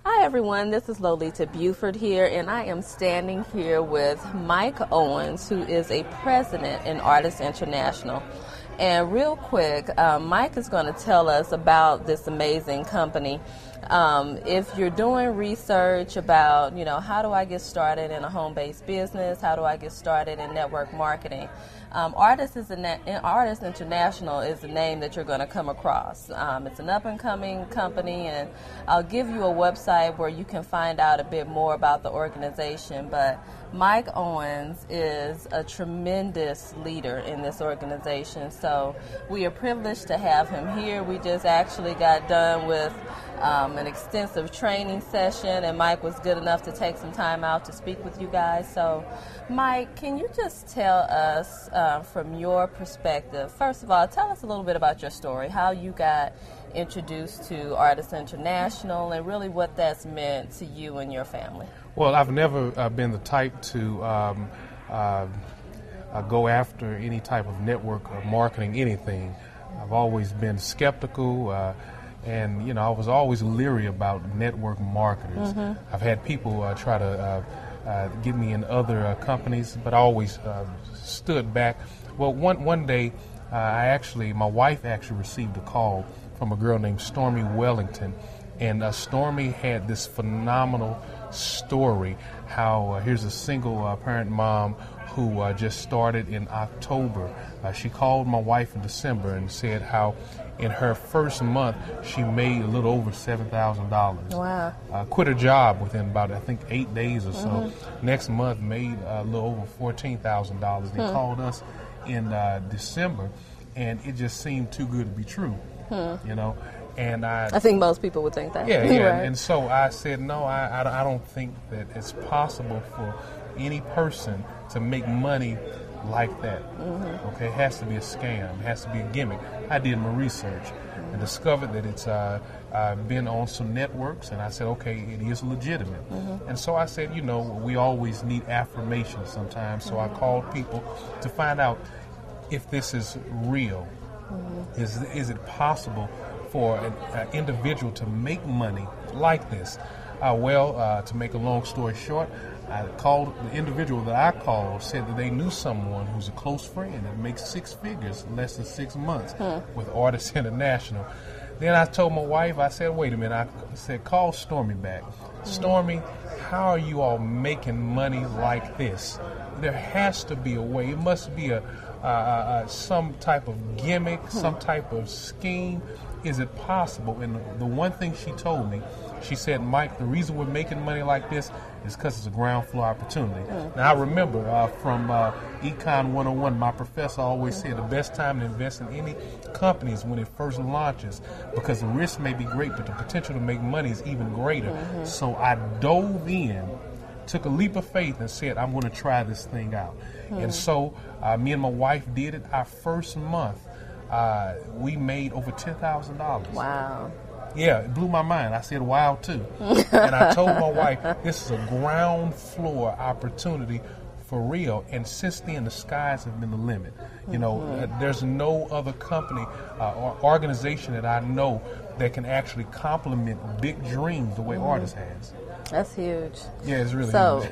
Hi everyone, this is Lolita Buford here, and I am standing here with Mike Owens, who is a president in Ardyss International. And real quick, Mike is going to tell us about this amazing company. If you're doing research about, how do I get started in a home-based business? How do I get started in network marketing? Ardyss International is the name that you're going to come across. It's an up-and-coming company, and I'll give you a website where you can find out a bit more about the organization. But Mike Owens is a tremendous leader in this organization, so we are privileged to have him here. We just actually got done with an extensive training session, and Mike was good enough to take some time out to speak with you guys. So, Mike, can you just tell us from your perspective, first of all, tell us a little bit about your story, how you got introduced to Ardyss International, and really what that's meant to you and your family. Well, I've never been the type to go after any type of network or marketing anything. I've always been skeptical, and I was always leery about network marketers. Mm-hmm. I've had people try to get me in other companies, but I always stood back. Well, one day, my wife actually received a call from a girl named Stormy Wellington, and Stormy had this phenomenal story how here's a single parent mom who just started in October. She called my wife in December and said how in her first month she made a little over $7,000. Wow. Quit her job within about, I think, 8 days or so. Mm-hmm. Next month made a little over $14,000. They called us in December, and it just seemed too good to be true, And I think most people would think that. Yeah. Right. And so I said, no, I don't think that it's possible for any person to make money like that. Mm-hmm. Okay, it has to be a scam. It has to be a gimmick. I did my research and discovered that it's been on some networks, and I said, okay, it is legitimate. Mm-hmm. And so I said, we always need affirmation sometimes. So I called people to find out if this is real. Mm-hmm. Is it possible for an individual to make money like this? To make a long story short, I called the individual that I called, said that they knew someone who's a close friend that makes six figures in less than 6 months with Ardyss International. Then I told my wife, I said, wait a minute, I said, call Stormy back. Stormy, how are you all making money like this? There has to be a way. It must be some type of gimmick, some type of scheme. Is it possible? And the one thing she told me, she said, Mike, the reason we're making money like this is because it's a ground floor opportunity. Now, I remember from Econ 101, my professor always said the best time to invest in any company is when it first launches, because the risk may be great, but the potential to make money is even greater. Mm-hmm. So I dove in, took a leap of faith, and said, I'm going to try this thing out. And so me and my wife did it. Our first month, we made over $10,000. Wow. Yeah, it blew my mind. I said, wow, too. And I told my wife, this is a ground floor opportunity for real. And since then, the skies have been the limit. There's no other company or organization that I know that can actually complement big dreams the way Ardyss has. That's huge. Yeah, it's really huge.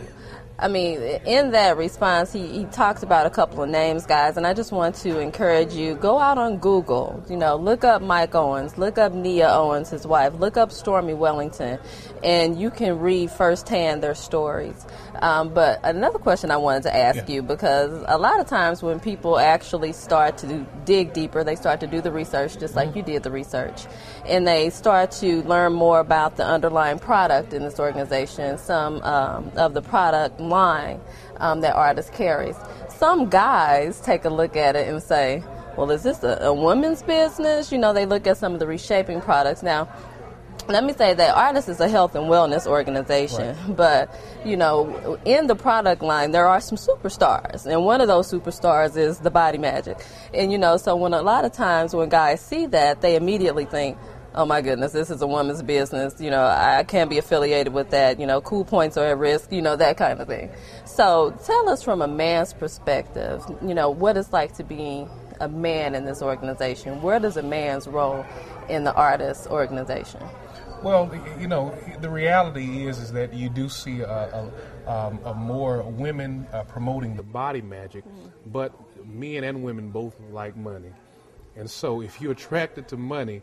I mean, in that response, he talked about a couple of names, guys, and I just want to encourage you, go out on Google, look up Mike Owens, look up Nia Owens, his wife, look up Stormy Wellington, and you can read firsthand their stories. But another question I wanted to ask you, because a lot of times when people actually start to dig deeper, they start to do the research, just like you did the research, and they start to learn more about the underlying product in this organization, some of the product line that Ardyss carries. Some guys take a look at it and say, well, is this a woman's business? They look at some of the reshaping products. Now, let me say that Ardyss is a health and wellness organization, right. But, in the product line, there are some superstars, and one of those superstars is the Body Magic. And, so when a lot of times when guys see that, they immediately think, oh my goodness, this is a woman's business, I can't be affiliated with that, cool points are at risk, that kind of thing. So tell us from a man's perspective, what it's like to be a man in this organization. Where does a man's role in the Ardyss organization? Well, you know, the reality is that you do see more women promoting the body magic, but men and women both like money. And so if you're attracted to money,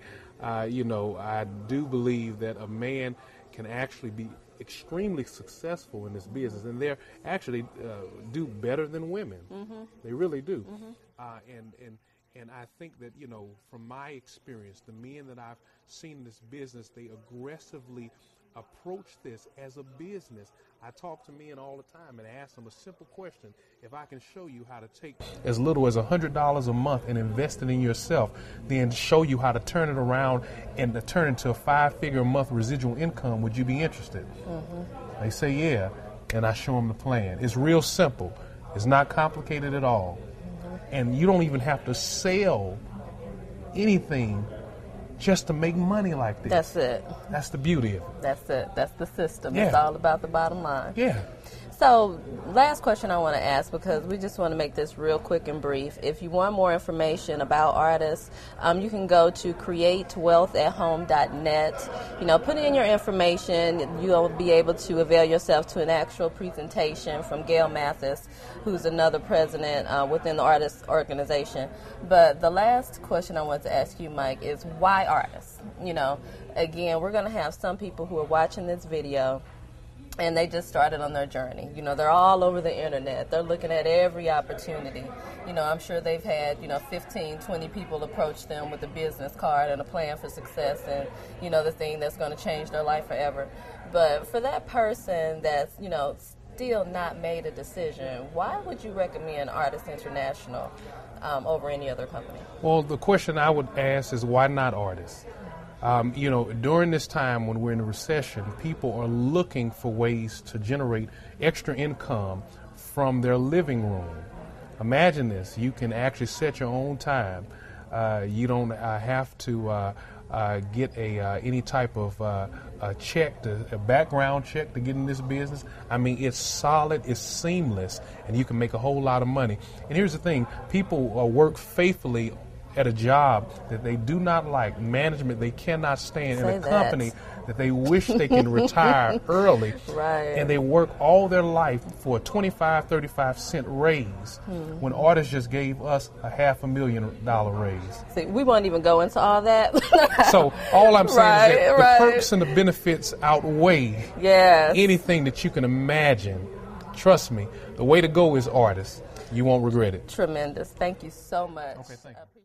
you know, I do believe that a man can actually be extremely successful in this business, and they're actually do better than women. They really do. And I think that, you know, from my experience, the men that I've seen in this business, they aggressively approach this as a business. I talk to men all the time and ask them a simple question. If I can show you how to take as little as $100 a month and invest it in yourself, then show you how to turn it around and to turn into a 5-figure a month residual income, would you be interested? They say, yeah, and I show them the plan. It's real simple. It's not complicated at all. And you don't even have to sell anything just to make money like this. That's it. That's the beauty of it. That's it. That's the system. Yeah. It's all about the bottom line. Yeah. So, last question I want to ask, because we just want to make this real quick and brief. If you want more information about Ardyss, you can go to createwealthathome.net. You know, put in your information. You'll be able to avail yourself to an actual presentation from Gail Mathis, who's another president within the Ardyss organization. But the last question I want to ask you, Mike, is why Ardyss? You know, again, we're going to have some people who are watching this video and they just started on their journey. You know, they're all over the internet. They're looking at every opportunity. You know, I'm sure they've had, 15, 20 people approach them with a business card and a plan for success and, the thing that's going to change their life forever. But for that person that's, still not made a decision, why would you recommend Ardyss International over any other company? Well, the question I would ask is, why not Ardyss? During this time when we're in a recession, people are looking for ways to generate extra income from their living room. Imagine this. You can actually set your own time. You don't have to get any type of a background check to get in this business. I mean, it's solid, it's seamless, and you can make a whole lot of money. And here's the thing. People work faithfully at a job that they do not like, management they cannot stand, in a company that they wish they can retire early. Right. And they work all their life for a 25, 35-cent raise when Ardyss just gave us a $500,000 raise. See, we won't even go into all that. So all I'm saying is that the perks and the benefits outweigh anything that you can imagine. Trust me, the way to go is Ardyss. You won't regret it. Tremendous. Thank you so much. Okay, thank you.